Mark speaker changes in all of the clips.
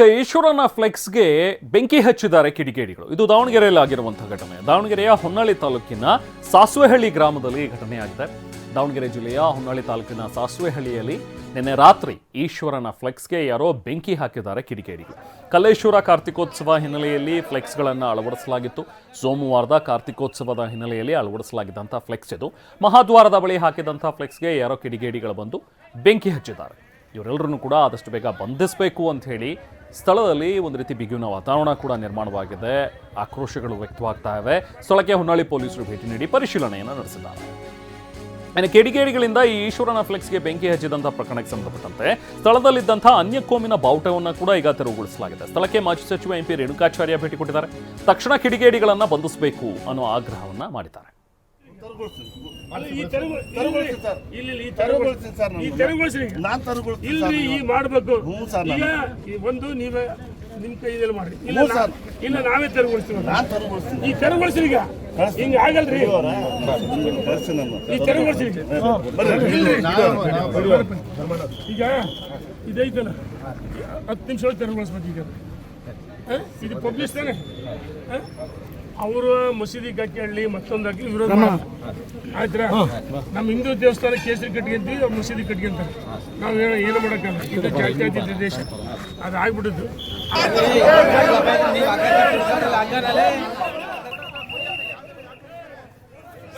Speaker 1: ಈಶ್ವರನ ಫ್ಲೆಕ್ಸ್ಗೆ ಬೆಂಕಿ ಹಚ್ಚಿದ್ದಾರೆ ಕಿಡಿಗೇಡಿಗಳು. ಇದು ದಾವಣಗೆರೆಯಲ್ಲಿ ಆಗಿರುವಂತಹ ಘಟನೆ. ದಾವಣಗೆರೆಯ ಹೊನ್ನಾಳಿ ತಾಲೂಕಿನ ಸಾಸುವೆಹಳ್ಳಿ ಗ್ರಾಮದಲ್ಲಿ ಈ ಘಟನೆಯಾಗಿದೆ. ದಾವಣಗೆರೆ ಜಿಲ್ಲೆಯ ಹೊನ್ನಾಳಿ ತಾಲೂಕಿನ ಸಾಸುವೆಹಳ್ಳಿಯಲ್ಲಿ ನಿನ್ನೆ ರಾತ್ರಿ ಈಶ್ವರನ ಫ್ಲೆಕ್ಸ್ಗೆ ಯಾರೋ ಬೆಂಕಿ ಹಾಕಿದ್ದಾರೆ ಕಿಡಿಗೇಡಿಗಳು. ಕಲ್ಲೇಶ್ವರ ಕಾರ್ತಿಕೋತ್ಸವ ಹಿನ್ನೆಲೆಯಲ್ಲಿ ಫ್ಲೆಕ್ಸ್ಗಳನ್ನು ಅಳವಡಿಸಲಾಗಿತ್ತು. ಸೋಮವಾರದ ಕಾರ್ತಿಕೋತ್ಸವದ ಹಿನ್ನೆಲೆಯಲ್ಲಿ ಅಳವಡಿಸಲಾಗಿದ್ದಂಥ ಫ್ಲೆಕ್ಸ್ ಇದು. ಮಹಾದ್ವಾರದ ಬಳಿ ಹಾಕಿದಂಥ ಫ್ಲೆಕ್ಸ್ಗೆ ಯಾರೋ ಕಿಡಿಗೇಡಿಗಳು ಬಂದು ಬೆಂಕಿ ಹಚ್ಚಿದ್ದಾರೆ. ಇವರೆಲ್ಲರನ್ನು ಕೂಡ ಆದಷ್ಟು ಬೇಗ ಬಂಧಿಸಬೇಕು ಅಂತ ಹೇಳಿ ಸ್ಥಳದಲ್ಲಿ ಒಂದು ರೀತಿ ಬಿಗುವಿನ ವಾತಾವರಣ ಕೂಡ ನಿರ್ಮಾಣವಾಗಿದೆ. ಆಕ್ರೋಶಗಳು ವ್ಯಕ್ತವಾಗ್ತಾ ಇವೆ. ಸ್ಥಳಕ್ಕೆ ಹೊನ್ನಾಳಿ ಪೊಲೀಸರು ಭೇಟಿ ನೀಡಿ ಪರಿಶೀಲನೆಯನ್ನು ನಡೆಸಿದ್ದಾರೆ. ಇನ್ನು ಕಿಡಿಗೇಡಿಗಳಿಂದ ಈ ಈಶ್ವರನ ಫ್ಲೆಕ್ಸ್ಗೆ ಬೆಂಕಿ ಹಚ್ಚಿದಂಥ ಪ್ರಕರಣಕ್ಕೆ ಸಂಬಂಧಪಟ್ಟಂತೆ ಸ್ಥಳದಲ್ಲಿದ್ದಂಥ ಅನ್ಯ ಕೋಮಿನ ಬಾವುಟವನ್ನು ಕೂಡ ಈಗ ತೆರವುಗೊಳಿಸಲಾಗಿದೆ. ಸ್ಥಳಕ್ಕೆ ಮಾಜಿ ಸಚಿವ ಎಂಪಿ ರೇಣುಕಾಚಾರ್ಯ ಭೇಟಿ ಕೊಟ್ಟಿದ್ದಾರೆ. ತಕ್ಷಣ ಕಿಡಿಗೇಡಿಗಳನ್ನು ಬಂಧಿಸಬೇಕು ಅನ್ನೋ ಆಗ್ರಹವನ್ನ ಮಾಡಿದ್ದಾರೆ.
Speaker 2: ಒಂದು ನೀವೇ ನಿಮ್ ಕೈಯಲ್ಲಿ ಮಾಡಿ, ಇಲ್ಲ ನಾವೇ ತೆರವುಗೊಳಿಸ್ತೀವಿ. ಈ ತೆರವುಗೊಳಿಸಿ ಈಗ ಹಿಂಗ ಆಗಲ್ರಿ. ಈ ತೆರವುಗೊಳಿಸಿ ಈಗ ಇದೈತಲ್ಲ 10 ನಿಮಿಷ ತೆರವುಗೊಳಿಸ್ಬೇಕು. ಈಗ ಇದು ಪಬ್ಲಿಷ್ ತಾನೆ. ಅವರು ಮಸೀದಿ ಹಾಕಿ ಮತ್ತೊಂದು ಹಾಕಿ ವಿರೋಧ ಆಯ್ತರ. ನಮ್ಮ ಹಿಂದೂ ದೇವಸ್ಥಾನ ಕೇಸರಿ ಕಟ್ಕೊಂತೀವಿ, ಅವ್ರು ಮಸೀದಿ ಕಟ್ಕೊಂತಾರೆ. ನಾವು ಏನು ಮಾಡೋಕ್ಕಲ್ಲ. ಇದು ಜಾತ್ಯತೀತ ದೇಶ, ಅದು ಆಗ್ಬಿಟ್ಟಿದ್ದು.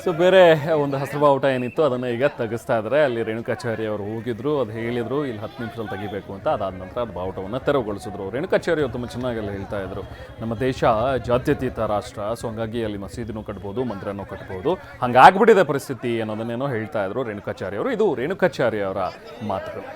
Speaker 1: ಸೊ ಬೇರೆ ಒಂದು ಹಸಿರು ಬಾವುಟ ಏನಿತ್ತು ಅದನ್ನು ಈಗ ತೆಗೆಸ್ತಾ ಇದ್ದಾರೆ. ಅಲ್ಲಿ ರೇಣುಕಾಚಾರ್ಯ ಅವರು ಹೋಗಿದ್ರು, ಅದು ಹೇಳಿದ್ರು ಇಲ್ಲಿ 10 ನಿಮಿಷದಲ್ಲಿ ತೆಗಿಬೇಕು ಅಂತ. ಅದಾದ ನಂತರ ಅದು ಬಾವುಟವನ್ನು ತೆರವುಗೊಳಿಸಿದ್ರು. ರೇಣುಕಾಚಾರ್ಯ ಅವರು ತುಂಬ ಚೆನ್ನಾಗಿ ಅಲ್ಲಿ ಹೇಳ್ತಾ ಇದ್ರು, ನಮ್ಮ ದೇಶ ಜಾತ್ಯತೀತ ರಾಷ್ಟ್ರ, ಸೊ ಹಂಗಾಗಿ ಅಲ್ಲಿ ಮಸೀದಿನೂ ಕಟ್ಬೋದು, ಮಂದಿರನೂ ಕಟ್ಬೋದು, ಹಂಗಾಗ್ಬಿಟ್ಟಿದೆ ಪರಿಸ್ಥಿತಿ ಅನ್ನೋದನ್ನೇನೋ ಹೇಳ್ತಾ ಇದ್ರು ರೇಣುಕಾಚಾರ್ಯ ಅವರು. ಇದು ರೇಣುಕಾಚಾರ್ಯ ಅವರ ಮಾತುಗಳು.